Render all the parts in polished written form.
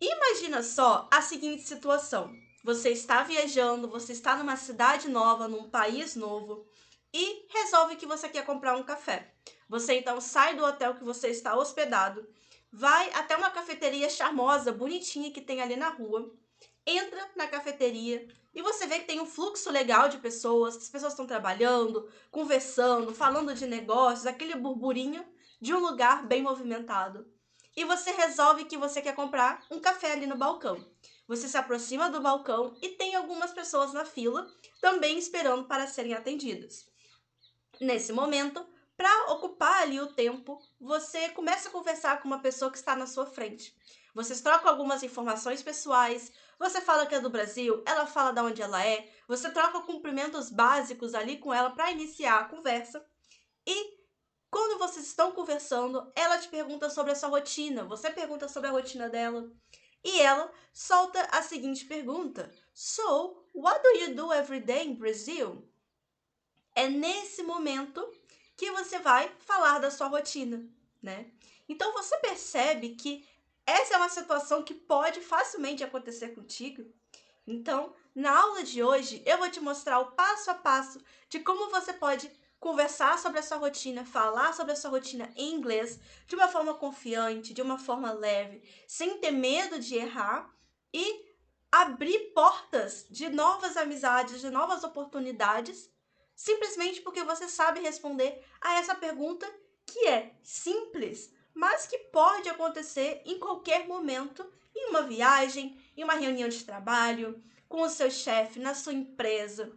Imagina só a seguinte situação. Você está viajando, você está numa cidade nova, num país novo e resolve que você quer comprar um café. Você então sai do hotel que você está hospedado, vai até uma cafeteria charmosa, bonitinha que tem ali na rua, entra na cafeteria e você vê que tem um fluxo legal de pessoas, as pessoas estão trabalhando, conversando, falando de negócios, aquele burburinho de um lugar bem movimentado. E você resolve que você quer comprar um café ali no balcão. Você se aproxima do balcão e tem algumas pessoas na fila também esperando para serem atendidas. Nesse momento, para ocupar ali o tempo, você começa a conversar com uma pessoa que está na sua frente. Vocês trocam algumas informações pessoais, você fala que é do Brasil, ela fala de onde ela é, você troca cumprimentos básicos ali com ela para iniciar a conversa. E quando vocês estão conversando, ela te pergunta sobre a sua rotina, você pergunta sobre a rotina dela. E ela solta a seguinte pergunta: So, what do you do every day in Brazil? É nesse momento que você vai falar da sua rotina, né? Então você percebe que essa é uma situação que pode facilmente acontecer contigo. Então, na aula de hoje, eu vou te mostrar o passo a passo de como você pode conversar sobre a sua rotina, falar sobre a sua rotina em inglês de uma forma confiante, de uma forma leve, sem ter medo de errar e abrir portas de novas amizades, de novas oportunidades, simplesmente porque você sabe responder a essa pergunta que é simples, mas que pode acontecer em qualquer momento, em uma viagem, em uma reunião de trabalho, com o seu chefe, na sua empresa.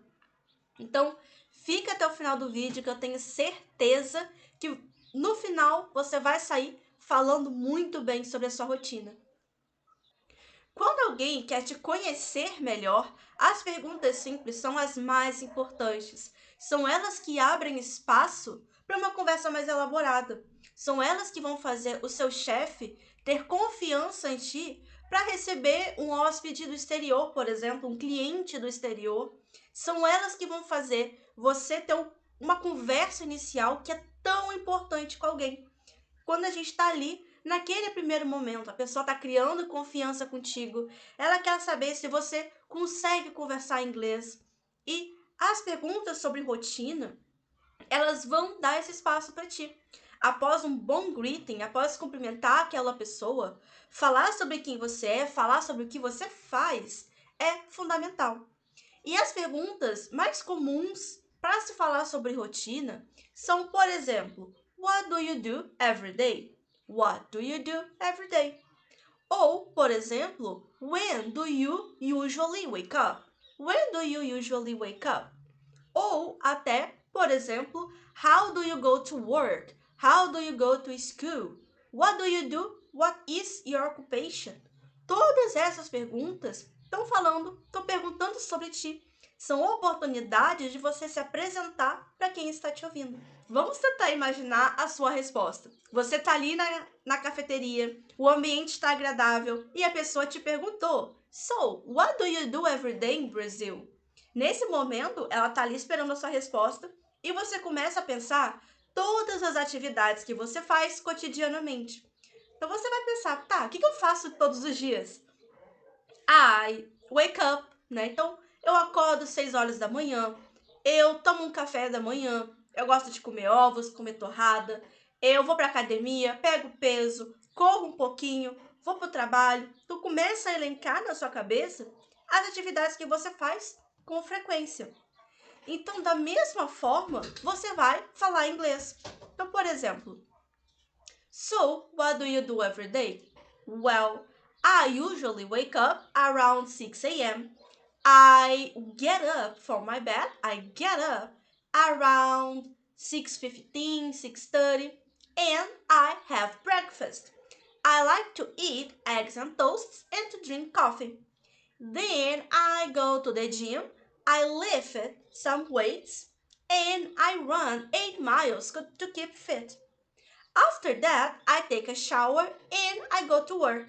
Então, fica até o final do vídeo que eu tenho certeza que no final você vai sair falando muito bem sobre a sua rotina. Quando alguém quer te conhecer melhor, as perguntas simples são as mais importantes. São elas que abrem espaço para uma conversa mais elaborada. São elas que vão fazer o seu chefe ter confiança em ti para receber um hóspede do exterior, por exemplo, um cliente do exterior. São elas que vão fazer você ter uma conversa inicial que é tão importante com alguém. Quando a gente está ali, naquele primeiro momento, a pessoa está criando confiança contigo, ela quer saber se você consegue conversar inglês. E as perguntas sobre rotina, elas vão dar esse espaço para ti. Após um bom greeting, após cumprimentar aquela pessoa, falar sobre quem você é, falar sobre o que você faz, é fundamental. E as perguntas mais comuns para se falar sobre rotina são, por exemplo, What do you do every day? What do you do every day? Ou, por exemplo, When do you usually wake up? When do you usually wake up? Ou até, por exemplo, How do you go to work? How do you go to school? What do you do? What is your occupation? Todas essas perguntas estão perguntando sobre ti. São oportunidades de você se apresentar para quem está te ouvindo. Vamos tentar imaginar a sua resposta. Você está ali na cafeteria, o ambiente está agradável e a pessoa te perguntou: So, what do you do every day in Brazil? Nesse momento, ela está ali esperando a sua resposta e você começa a pensar todas as atividades que você faz cotidianamente. Então você vai pensar, tá, o que eu faço todos os dias? I wake up, né? Então eu acordo 6 horas da manhã, eu tomo um café da manhã, eu gosto de comer ovos, comer torrada, eu vou pra academia, pego peso, corro um pouquinho, vou pro trabalho. Tu começa a elencar na sua cabeça as atividades que você faz com frequência. Então, da mesma forma, você vai falar inglês. Então, por exemplo, So, what do you do every day? Well, I usually wake up around 6 a.m. I get up from my bed. I get up around 6:15, 6:30, and I have breakfast. I like to eat eggs and toasts and to drink coffee. Then I go to the gym. I lift some weights and I run 8 miles to keep fit. After that, I take a shower and I go to work.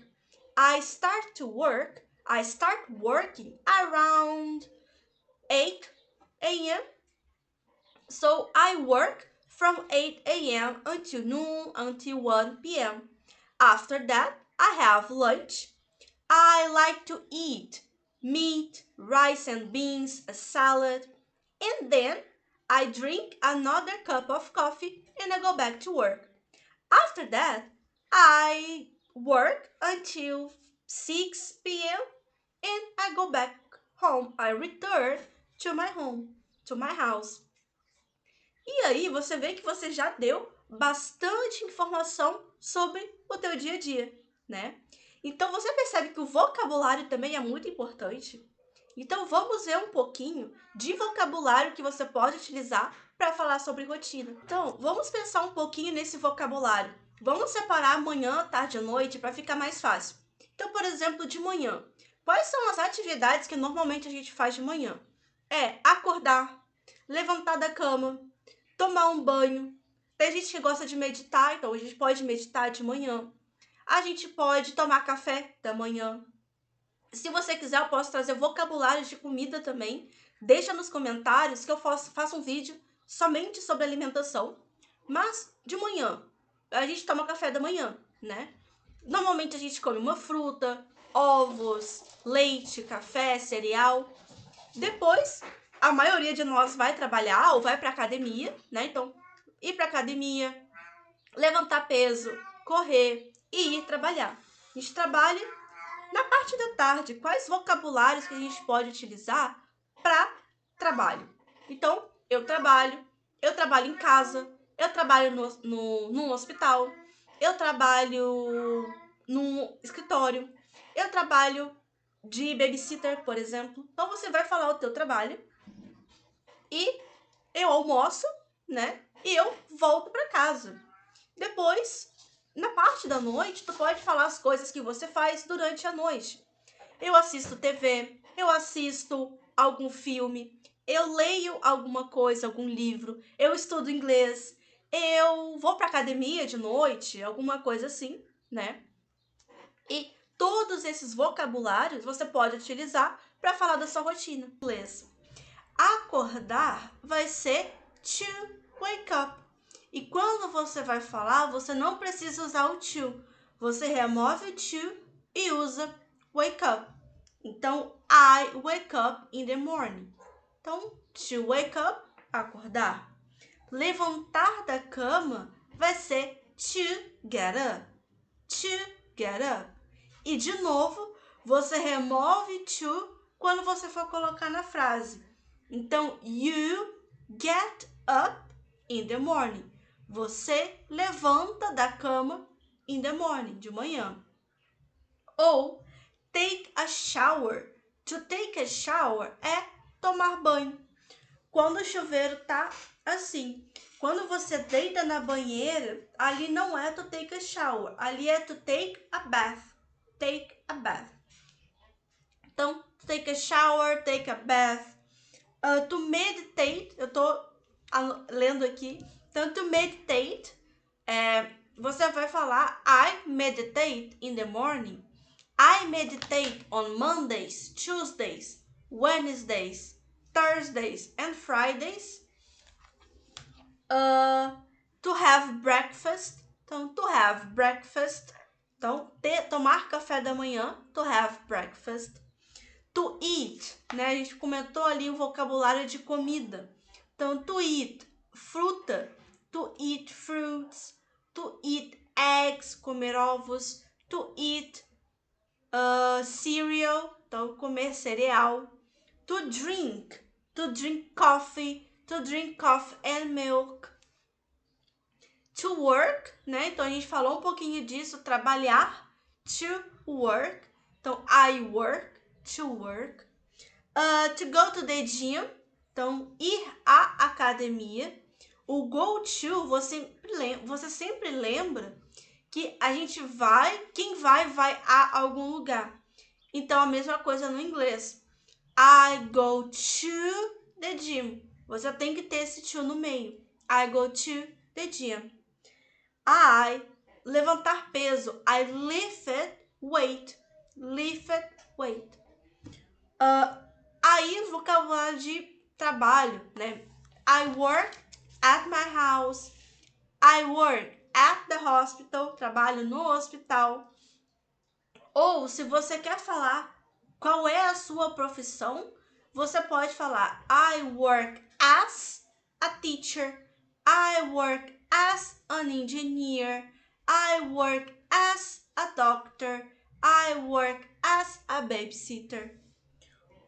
I start working around 8 a.m. So I work from 8 a.m. until noon, until 1 p.m. After that, I have lunch. I like to eat meat, rice and beans, a salad, and then I drink another cup of coffee and I go back to work. After that, I work until 6 p.m. and I go back home. I return to my home, to my house. E aí você vê que você já deu bastante informação sobre o teu dia a dia, né? Então você percebe que o vocabulário também é muito importante. Então vamos ver um pouquinho de vocabulário que você pode utilizar para falar sobre rotina. Então vamos pensar um pouquinho nesse vocabulário. Vamos separar manhã, tarde e noite para ficar mais fácil. Então, por exemplo, de manhã. Quais são as atividades que normalmente a gente faz de manhã? É acordar, levantar da cama, tomar um banho. Tem gente que gosta de meditar, então a gente pode meditar de manhã. A gente pode tomar café da manhã. Se você quiser, eu posso trazer vocabulários de comida também. Deixa nos comentários que eu faço um vídeo somente sobre alimentação. Mas de manhã, a gente toma café da manhã, né? Normalmente a gente come uma fruta, ovos, leite, café, cereal. Depois, a maioria de nós vai trabalhar ou vai para academia, né? Então, ir para academia, levantar peso, correr e ir trabalhar. A gente trabalha na parte da tarde. Quais vocabulários que a gente pode utilizar para trabalho? Então, eu trabalho em casa, eu trabalho num hospital, eu trabalho num escritório, eu trabalho de babysitter, por exemplo. Então, você vai falar o teu trabalho e eu almoço, né? E eu volto para casa. Depois, na parte da noite, tu pode falar as coisas que você faz durante a noite. Eu assisto TV, eu assisto algum filme, eu leio alguma coisa, algum livro, eu estudo inglês, eu vou para academia de noite, alguma coisa assim, né? E todos esses vocabulários você pode utilizar para falar da sua rotina. Inglês. Acordar vai ser to wake up. E quando você vai falar, você não precisa usar o to. Você remove o to e usa wake up. Então, I wake up in the morning. Então, to wake up, acordar. Levantar da cama vai ser to get up. To get up. E, de novo, você remove to quando você for colocar na frase. Então, you get up in the morning. Você levanta da cama in the morning, de manhã. Ou take a shower. To take a shower é tomar banho. Quando o chuveiro tá assim. Quando você deita na banheira, ali não é to take a shower. Ali é to take a bath. Take a bath. Então, take a shower, take a bath. To meditate, eu tô lendo aqui. Então, to meditate, você vai falar I meditate in the morning. I meditate on Mondays, Tuesdays, Wednesdays, Thursdays and Fridays. To have breakfast. Então, to have breakfast. Então, tomar café da manhã. To have breakfast. To eat, né? A gente comentou ali o vocabulário de comida. Então, to eat, fruta. To eat fruits. To eat eggs, comer ovos. To eat cereal, então comer cereal. To drink coffee. To drink coffee and milk. To work, né? Então, a gente falou um pouquinho disso, trabalhar. To work. Então, I work. To work. To go to the gym. Então, ir à academia. O go to, você sempre lembra que a gente vai, quem vai a algum lugar. Então, a mesma coisa no inglês. I go to the gym. Você tem que ter esse to no meio. I go to the gym. I levantar peso. I lifted weight. Lifted weight. Aí, vocabulário de trabalho, né? I work at my house. I work at the hospital. Trabalho no hospital. Ou se você quer falar qual é a sua profissão, você pode falar I work as a teacher, I work as an engineer, I work as a doctor, I work as a babysitter.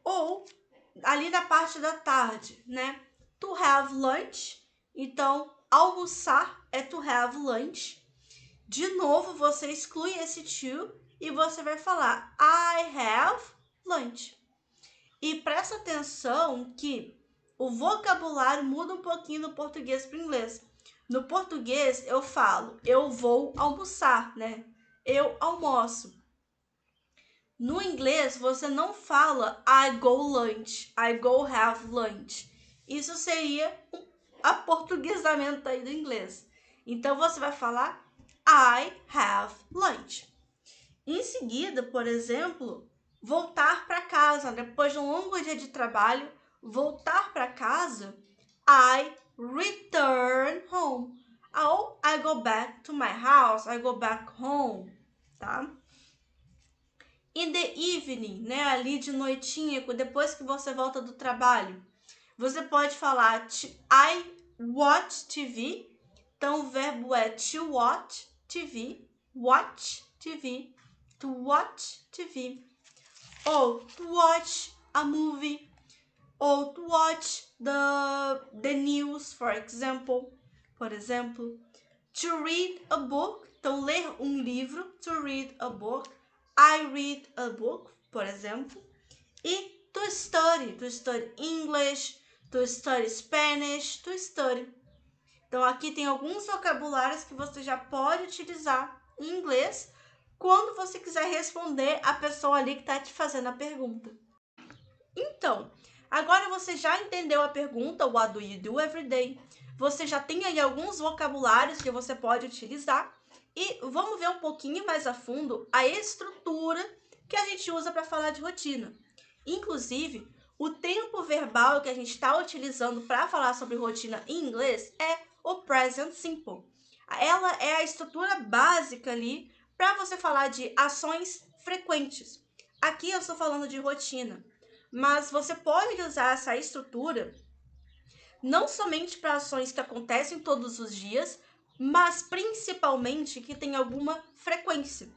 Ou ali na parte da tarde, né? To have lunch. Então, almoçar é to have lunch. De novo, você exclui esse to e você vai falar I have lunch. E presta atenção que o vocabulário muda um pouquinho do português para o inglês. No português, eu falo eu vou almoçar, né? Eu almoço. No inglês, você não fala I go lunch, I go have lunch. Isso seria um aportuguesamento aí do inglês. Então, você vai falar I have lunch. Em seguida, por exemplo, voltar para casa. Depois de um longo dia de trabalho, voltar para casa, I return home. Ou I go back to my house, I go back home, tá? In the evening, né, ali de noitinha, depois que você volta do trabalho, você pode falar I watch TV. Então, o verbo é to watch TV, to watch TV. Ou to watch a movie, ou to watch the news, for example. Por exemplo, to read a book, então ler um livro, to read a book. I read a book, por exemplo. E to study English, to study Spanish, to study. Então, aqui tem alguns vocabulários que você já pode utilizar em inglês quando você quiser responder a pessoa ali que está te fazendo a pergunta. Então, agora você já entendeu a pergunta, what do you do every day? Você já tem aí alguns vocabulários que você pode utilizar e vamos ver um pouquinho mais a fundo a estrutura que a gente usa para falar de rotina. Inclusive, o tempo verbal que a gente está utilizando para falar sobre rotina em inglês é o present simple. Ela é a estrutura básica ali para você falar de ações frequentes. Aqui eu estou falando de rotina, mas você pode usar essa estrutura não somente para ações que acontecem todos os dias, mas principalmente que tem alguma frequência.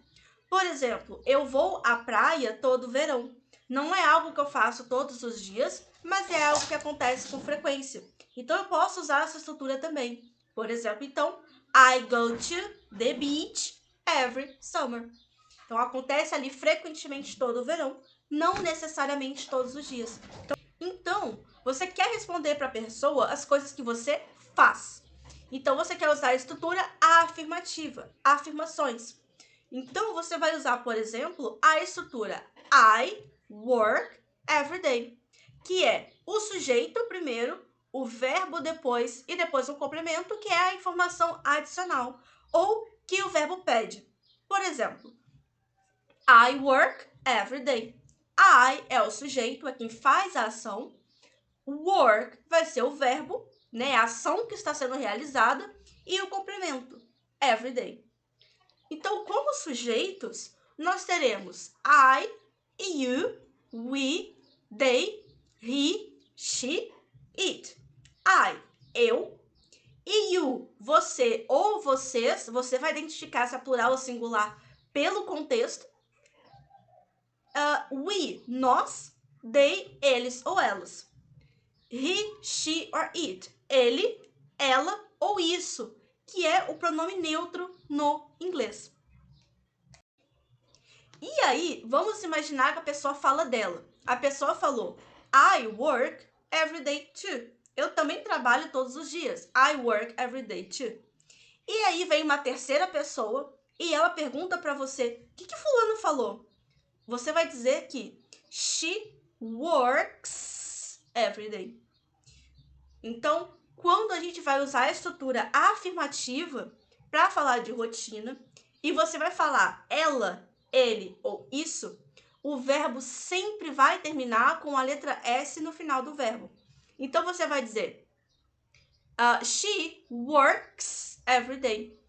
Por exemplo, eu vou à praia todo verão. Não é algo que eu faço todos os dias, mas é algo que acontece com frequência. Então, eu posso usar essa estrutura também. Por exemplo, então, I go to the beach every summer. Então, acontece ali frequentemente todo verão, não necessariamente todos os dias. Então, você quer responder para a pessoa as coisas que você faz. Então, você quer usar a estrutura afirmativa, afirmações. Então, você vai usar, por exemplo, a estrutura I work every day, que é o sujeito primeiro, o verbo depois e depois um complemento, que é a informação adicional, ou que o verbo pede. Por exemplo, I work every day. I é o sujeito, é quem faz a ação. Work vai ser o verbo, né, a ação que está sendo realizada, e o complemento, every day. Então, como sujeitos, nós teremos I, you, we, they, he, she, it. I, eu. E you, você ou vocês. Você vai identificar se é plural ou singular pelo contexto. We, nós. They, eles ou elas. He, she or it. Ele, ela ou isso, que é o pronome neutro no inglês. E aí, vamos imaginar que a pessoa fala dela. A pessoa falou, I work every day too. Eu também trabalho todos os dias. I work every day too. E aí vem uma terceira pessoa e ela pergunta para você, o que fulano falou? Você vai dizer que she works every day. Então, quando a gente vai usar a estrutura afirmativa para falar de rotina, e você vai falar ela, ele ou isso, o verbo sempre vai terminar com a letra S no final do verbo. Então, você vai dizer she works every day.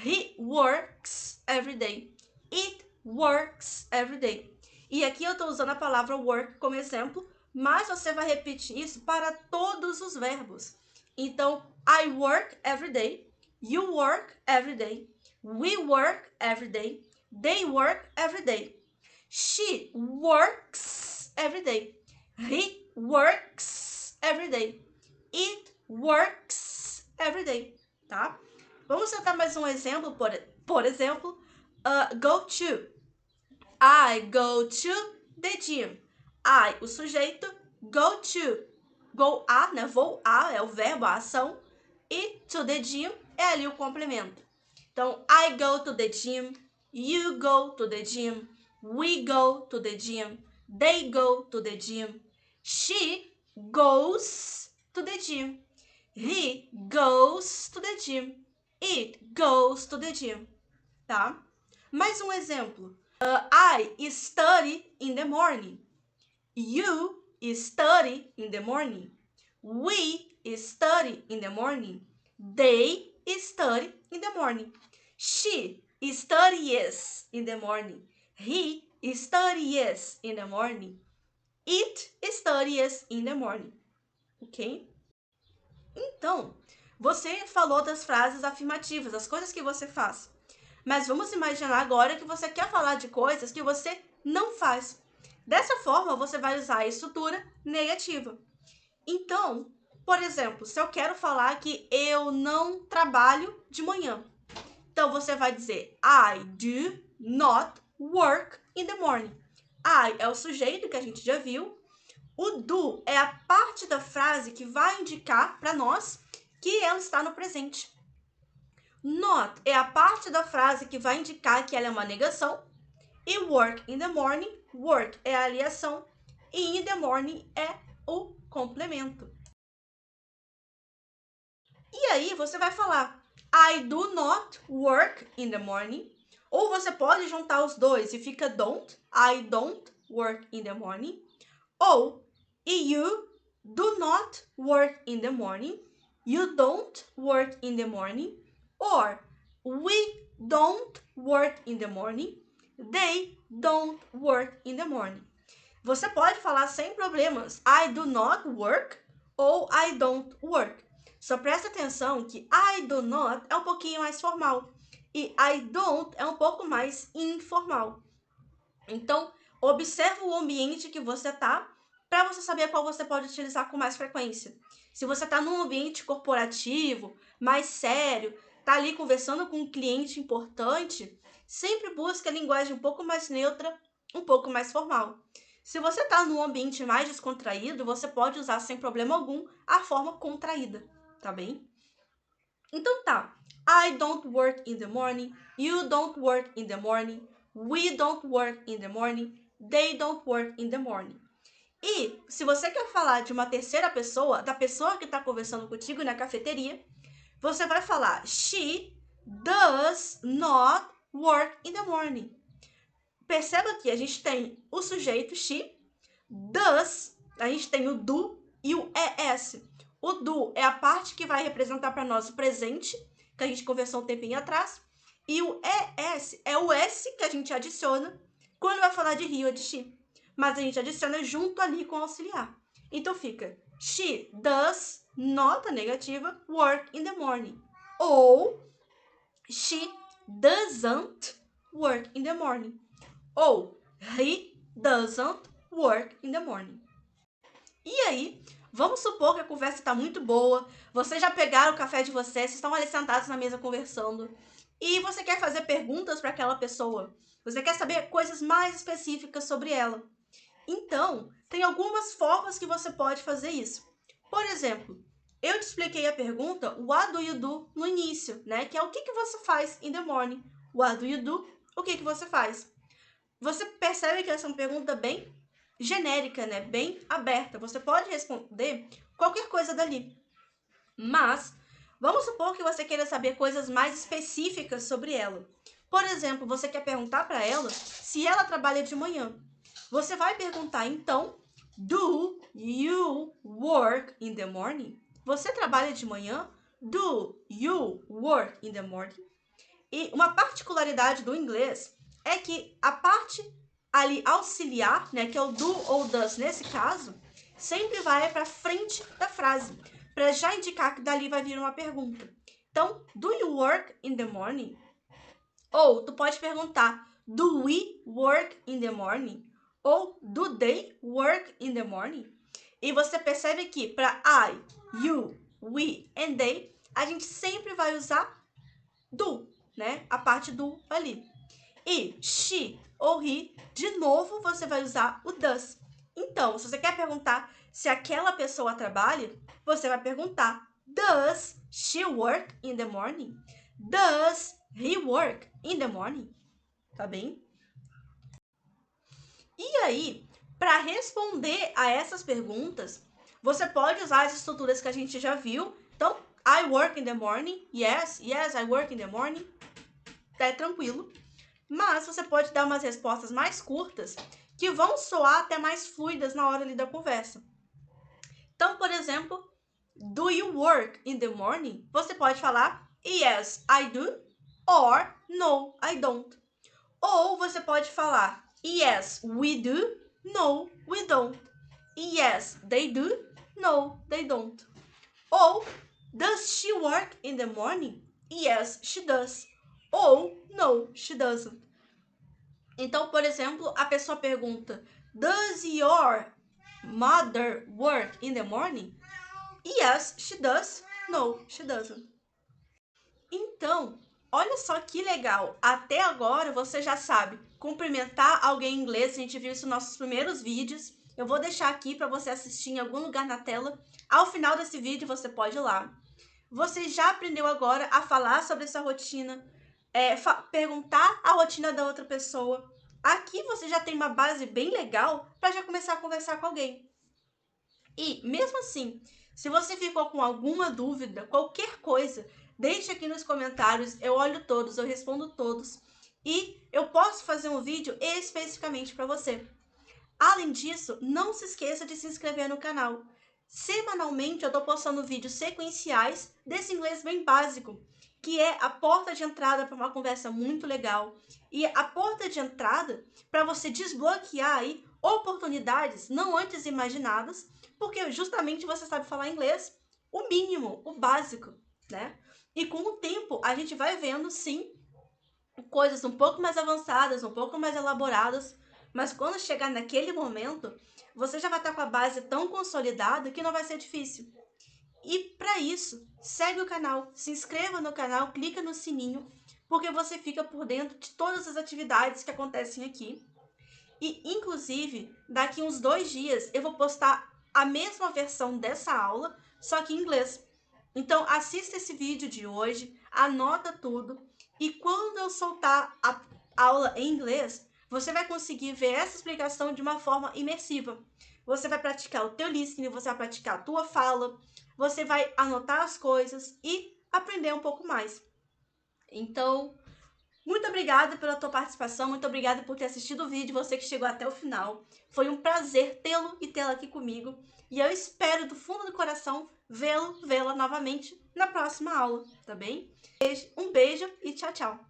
He works every day. It works every day. E aqui eu estou usando a palavra work como exemplo, mas você vai repetir isso para todos os verbos. Então, I work every day, you work every day, we work every day, they work every day. She works every day. He works every day. It works every day, tá? Vamos tentar mais um exemplo, por exemplo, go to. I go to the gym. I, o sujeito, go to. Go a, né? Vou a, é o verbo, a ação. E to the gym é ali o complemento. Então, I go to the gym. You go to the gym. We go to the gym. They go to the gym. She goes to the gym. He goes to the gym. It goes to the gym. Tá? Mais um exemplo. I study in the morning. You study in the morning. We study in the morning. They study in the morning. She studies in the morning. He studies in the morning. It studies in the morning. Ok? Então, você falou das frases afirmativas, das coisas que você faz. Mas vamos imaginar agora que você quer falar de coisas que você não faz. Dessa forma, você vai usar a estrutura negativa. Então, por exemplo, se eu quero falar que eu não trabalho de manhã, então você vai dizer I do not work in the morning. I é o sujeito que a gente já viu. O do é a parte da frase que vai indicar para nós que ela está no presente. Not é a parte da frase que vai indicar que ela é uma negação. E work in the morning, work é a aliação. E in the morning é o complemento. E aí você vai falar I do not work in the morning. Ou você pode juntar os dois e fica don't. I don't work in the morning. Ou you do not work in the morning. You don't work in the morning. Or we don't work in the morning. They don't work in the morning. Você pode falar sem problemas I do not work ou I don't work. Só presta atenção que I do not é um pouquinho mais formal e I don't é um pouco mais informal. Então, observa o ambiente que você está para você saber qual você pode utilizar com mais frequência. Se você está num ambiente corporativo, mais sério, está ali conversando com um cliente importante, sempre busca a linguagem um pouco mais neutra, um pouco mais formal. Se você está num ambiente mais descontraído, você pode usar sem problema algum a forma contraída, tá bem? Então tá. I don't work in the morning. You don't work in the morning. We don't work in the morning. They don't work in the morning. E se você quer falar de uma terceira pessoa, da pessoa que está conversando contigo na cafeteria, você vai falar She does not work in the morning. Perceba que a gente tem o sujeito she, does, a gente tem o do e o es. O do é a parte que vai representar para nós o presente, que a gente conversou um tempinho atrás, e o es é o s que a gente adiciona quando vai falar de he ou de she. Mas a gente adiciona junto ali com o auxiliar. Então fica she does not, a negativa, work in the morning. Ou she doesn't work in the morning. Ou he doesn't work in the morning. E aí, vamos supor que a conversa está muito boa, vocês já pegaram o café de vocês, vocês estão ali sentados na mesa conversando, e você quer fazer perguntas para aquela pessoa. Você quer saber coisas mais específicas sobre ela. Então, tem algumas formas que você pode fazer isso. Por exemplo, eu te expliquei a pergunta What do you do no início, né? Que é o que você faz in the morning. What do you do? O que você faz? Você percebe que essa é uma pergunta bem genérica, né? Bem aberta. Você pode responder qualquer coisa dali. Mas, vamos supor que você queira saber coisas mais específicas sobre ela. Por exemplo, você quer perguntar para ela se ela trabalha de manhã. Você vai perguntar, então, do you work in the morning? Você trabalha de manhã? Do you work in the morning? E uma particularidade do inglês é que a parte ali auxiliar, né, que é o do ou does nesse caso, sempre vai para frente da frase, para já indicar que dali vai vir uma pergunta. Então, do you work in the morning? Ou tu pode perguntar, do we work in the morning? Ou do they work in the morning? E você percebe que para I, you, we and they, a gente sempre vai usar do, né? A parte do ali. E she ou he, de novo, você vai usar o does. Então, se você quer perguntar se aquela pessoa trabalha, você vai perguntar, does she work in the morning? Does he work in the morning? Tá bem? E aí, para responder a essas perguntas, você pode usar as estruturas que a gente já viu. Então, I work in the morning. Yes, I work in the morning. É tranquilo. Mas você pode dar umas respostas mais curtas que vão soar até mais fluidas na hora ali da conversa. Então, por exemplo, do you work in the morning? Você pode falar yes, I do, or no, I don't. Ou você pode falar yes, we do, no, we don't. Yes, they do, no, they don't. Ou does she work in the morning? Yes, she does. Ou no, she doesn't. Então, por exemplo, a pessoa pergunta, does your mother work in the morning? Yes, she does. No, she doesn't. Então, olha só que legal. Até agora você já sabe cumprimentar alguém em inglês. A gente viu isso nos nossos primeiros vídeos. Eu vou deixar aqui para você assistir em algum lugar na tela. Ao final desse vídeo você pode ir lá. Você já aprendeu agora a falar sobre essa rotina, perguntar a rotina da outra pessoa. Aqui você já tem uma base bem legal para já começar a conversar com alguém. E, mesmo assim, se você ficou com alguma dúvida, qualquer coisa, deixe aqui nos comentários, eu olho todos, eu respondo todos. E eu posso fazer um vídeo especificamente para você. Além disso, não se esqueça de se inscrever no canal. Semanalmente eu estou postando vídeos sequenciais desse inglês bem básico, que é a porta de entrada para uma conversa muito legal e a porta de entrada para você desbloquear aí oportunidades não antes imaginadas, porque justamente você sabe falar inglês, o mínimo, o básico, né? E com o tempo a gente vai vendo, sim, coisas um pouco mais avançadas, um pouco mais elaboradas, mas quando chegar naquele momento, você já vai estar com a base tão consolidada que não vai ser difícil. E para isso, segue o canal, se inscreva no canal, clica no sininho, porque você fica por dentro de todas as atividades que acontecem aqui. E, inclusive, daqui uns 2 dias eu vou postar a mesma versão dessa aula, só que em inglês. Então, assista esse vídeo de hoje, anota tudo, e quando eu soltar a aula em inglês, você vai conseguir ver essa explicação de uma forma imersiva. Você vai praticar o teu listening, você vai praticar a tua fala, você vai anotar as coisas e aprender um pouco mais. Então, muito obrigada pela tua participação, muito obrigada por ter assistido o vídeo, você que chegou até o final. Foi um prazer tê-lo e tê-la aqui comigo. E eu espero do fundo do coração vê-la novamente na próxima aula, tá bem? Um beijo e tchau, tchau!